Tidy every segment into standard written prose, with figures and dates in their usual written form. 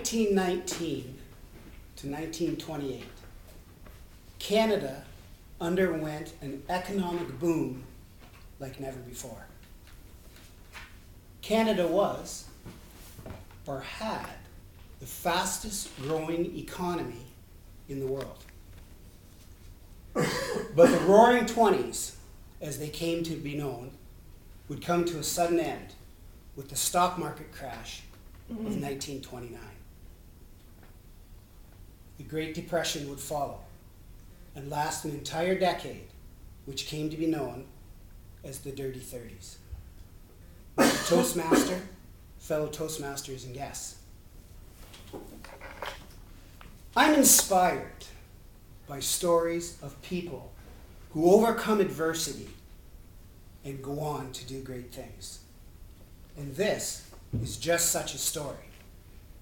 1919 to 1928, Canada underwent an economic boom like never before. Canada was, or had, the fastest growing economy in the world. But the Roaring Twenties, as they came to be known, would come to a sudden end with the stock market crash of 1929. The Great Depression would follow and last an entire decade, which came to be known as the Dirty 30s. Mr. Toastmaster, fellow Toastmasters and guests, I'm inspired by stories of people who overcome adversity and go on to do great things. And this is just such a story.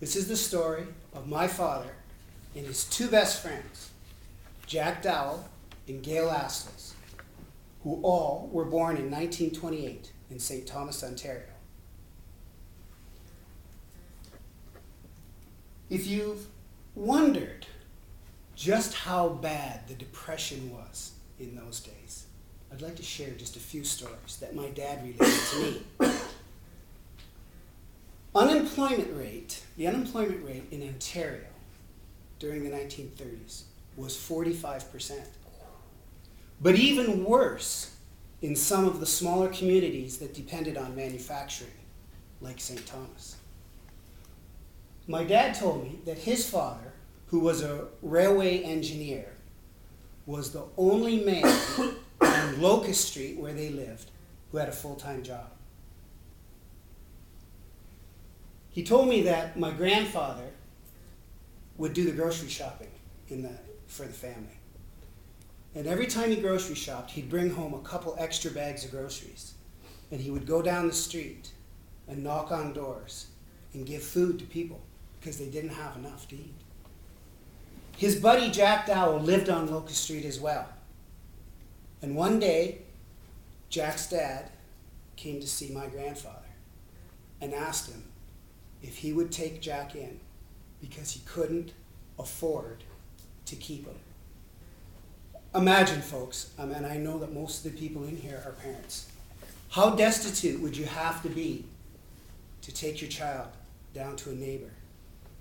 This is the story of my father and his two best friends, Jack Dowell and Gail Astles, who all were born in 1928 in St. Thomas, Ontario. If you've wondered just how bad the Depression was in those days, I'd like to share just a few stories that my dad related to me. The unemployment rate in Ontario during the 1930s was 45%. But even worse in some of the smaller communities that depended on manufacturing, like St. Thomas. My dad told me that his father, who was a railway engineer, was the only man on Locust Street where they lived who had a full-time job. He told me that my grandfather would do the grocery shopping for the family. And every time he grocery shopped, he'd bring home a couple extra bags of groceries. And he would go down the street and knock on doors and give food to people because they didn't have enough to eat. His buddy Jack Dowell lived on Locust Street as well. And one day, Jack's dad came to see my grandfather and asked him if he would take Jack in because he couldn't afford to keep him. Imagine, folks, and I know that most of the people in here are parents. How destitute would you have to be to take your child down to a neighbor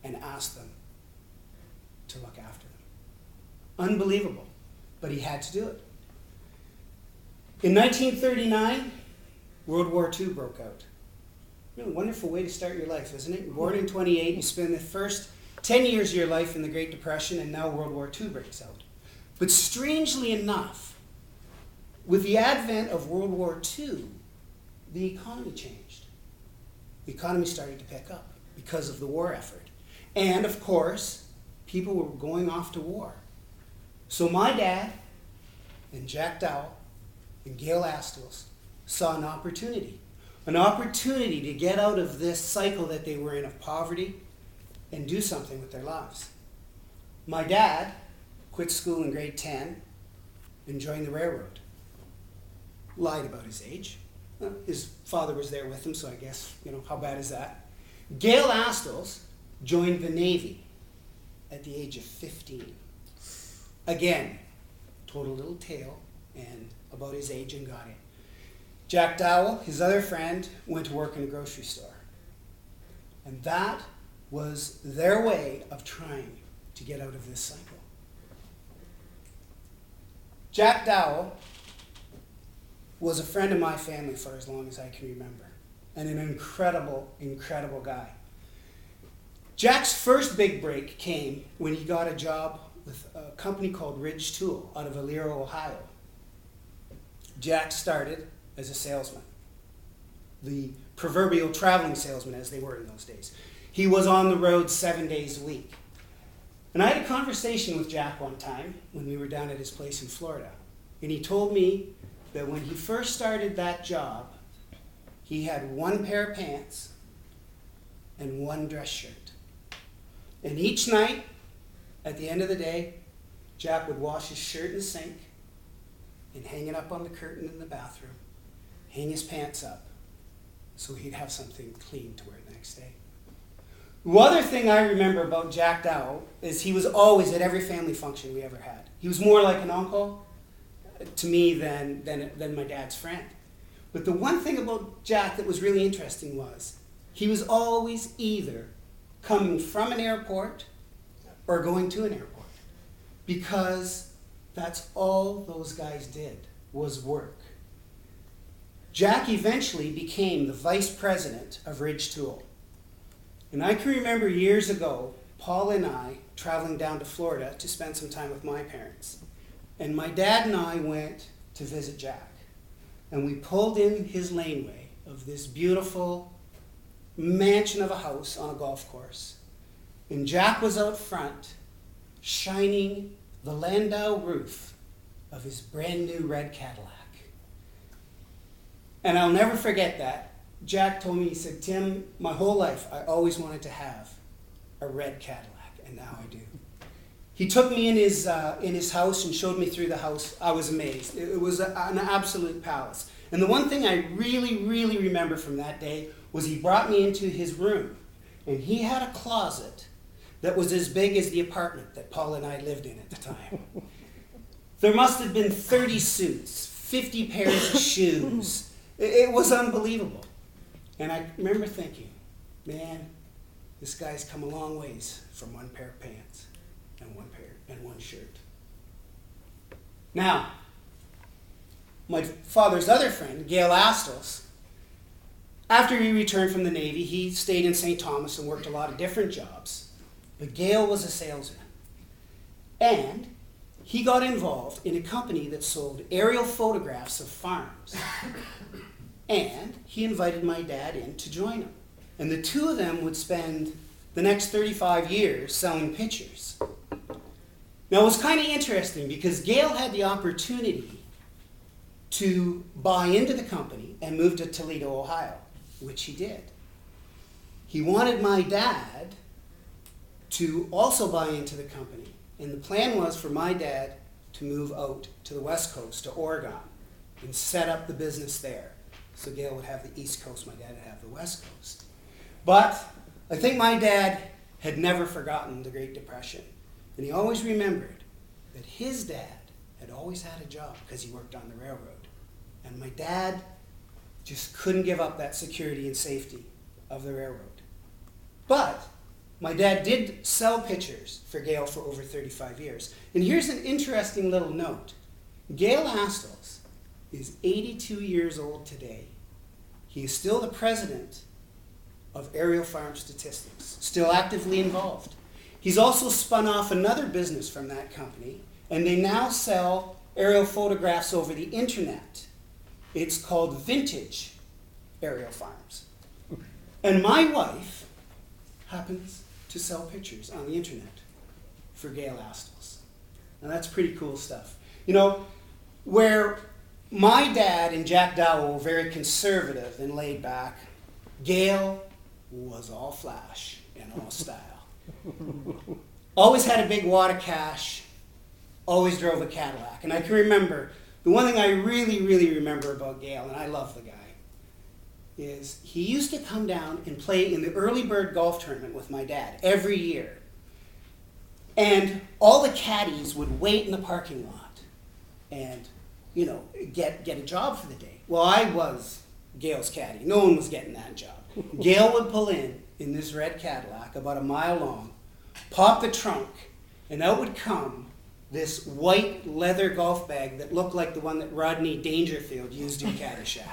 and ask them to look after them? Unbelievable, but he had to do it. In 1939, World War II broke out. Really wonderful way to start your life, isn't it? Born in 28, you spend the first 10 years of your life in the Great Depression, and now World War II breaks out. But strangely enough, with the advent of World War II, the economy changed. The economy started to pick up because of the war effort. And of course, people were going off to war. So my dad and Jack Dowell and Gail Astles saw an opportunity to get out of this cycle that they were in of poverty and do something with their lives. My dad quit school in grade 10 and joined the railroad. Lied about his age. His father was there with him, so I guess, how bad is that? Gail Astles joined the Navy at the age of 15. Again, told a little tale and about his age and got in. Jack Dowell, his other friend, went to work in a grocery store. And that was their way of trying to get out of this cycle. Jack Dowell was a friend of my family for as long as I can remember, and an incredible, incredible guy. Jack's first big break came when he got a job with a company called Ridge Tool out of Alero, Ohio. Jack started as a salesman, the proverbial traveling salesman as they were in those days. He was on the road 7 days a week. And I had a conversation with Jack one time when we were down at his place in Florida. And he told me that when he first started that job, he had one pair of pants and one dress shirt. And each night, at the end of the day, Jack would wash his shirt in the sink and hang it up on the curtain in the bathroom, hang his pants up so he'd have something clean to wear the next day. The other thing I remember about Jack Dow is he was always at every family function we ever had. He was more like an uncle to me than my dad's friend. But the one thing about Jack that was really interesting was he was always either coming from an airport or going to an airport, because that's all those guys did was work. Jack eventually became the vice president of Ridge Tool. And I can remember years ago, Paul and I traveling down to Florida to spend some time with my parents. And my dad and I went to visit Jack. And we pulled in his laneway of this beautiful mansion of a house on a golf course. And Jack was out front, shining the landau roof of his brand new red Cadillac. And I'll never forget that. Jack told me, he said, "Tim, my whole life I always wanted to have a red Cadillac, and now I do." He took me in his house and showed me through the house. I was amazed. It was an absolute palace. And the one thing I really, really remember from that day was he brought me into his room, and he had a closet that was as big as the apartment that Paul and I lived in at the time. There must have been 30 suits, 50 pairs of shoes. It was unbelievable. And I remember thinking, man, this guy's come a long ways from one pair of pants and one shirt. Now, my father's other friend, Gail Astles, after he returned from the Navy, he stayed in St. Thomas and worked a lot of different jobs. But Gail was a salesman. And he got involved in a company that sold aerial photographs of farms. And he invited my dad in to join him. And the two of them would spend the next 35 years selling pictures. Now it was kind of interesting because Gail had the opportunity to buy into the company and move to Toledo, Ohio, which he did. He wanted my dad to also buy into the company. And the plan was for my dad to move out to the West Coast, to Oregon, and set up the business there. So Gail would have the East Coast, my dad would have the West Coast. But I think my dad had never forgotten the Great Depression. And he always remembered that his dad had always had a job because he worked on the railroad. And my dad just couldn't give up that security and safety of the railroad. But my dad did sell pictures for Gail for over 35 years. And here's an interesting little note. Gail Astles is 82 years old today. He is still the president of Aerial Farm Statistics, still actively involved. He's also spun off another business from that company, and they now sell aerial photographs over the internet. It's called Vintage Aerial Farms. And my wife happens to sell pictures on the internet for Gail Astles. Now that's pretty cool stuff. You know, where my dad and Jack Dow were very conservative and laid back, Gail was all flash and all style. Always had a big wad of cash, always drove a Cadillac. And I can remember, the one thing I really, really remember about Gail, and I love the guy, is he used to come down and play in the early bird golf tournament with my dad every year. And all the caddies would wait in the parking lot and, you know, get a job for the day. Well, I was Gail's caddy. No one was getting that job. Gail would pull in this red Cadillac about a mile long, pop the trunk, and out would come this white leather golf bag that looked like the one that Rodney Dangerfield used in Caddyshack.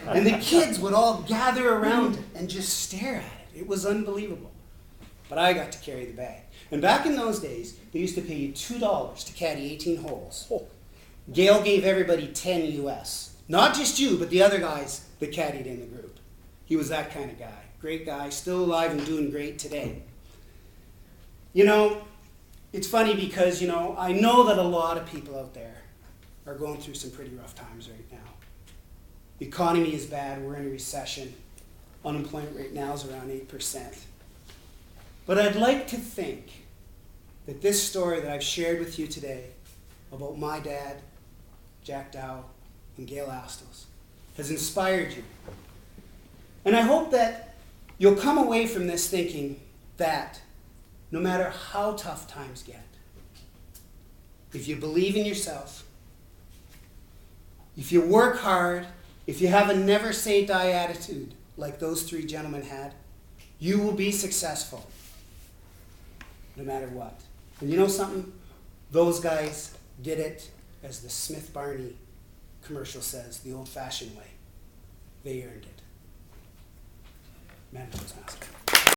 And the kids would all gather around it and just stare at it. It was unbelievable. But I got to carry the bag. And back in those days, they used to pay you $2 to caddy 18 holes. Gail gave everybody 10 US. Not just you, but the other guys that caddied in the group. He was that kind of guy. Great guy, still alive and doing great today. You know, it's funny because, you know, I know that a lot of people out there are going through some pretty rough times right now. The economy is bad. We're in a recession. Unemployment rate now is around 8%. But I'd like to think that this story that I've shared with you today about my dad, Jack Dow, and Gail Astles has inspired you. And I hope that you'll come away from this thinking that no matter how tough times get, if you believe in yourself, if you work hard, if you have a never say die attitude like those three gentlemen had, you will be successful no matter what. And you know something? Those guys did it, as the Smith Barney commercial says, the old-fashioned way. They earned it. Man, Toastmaster.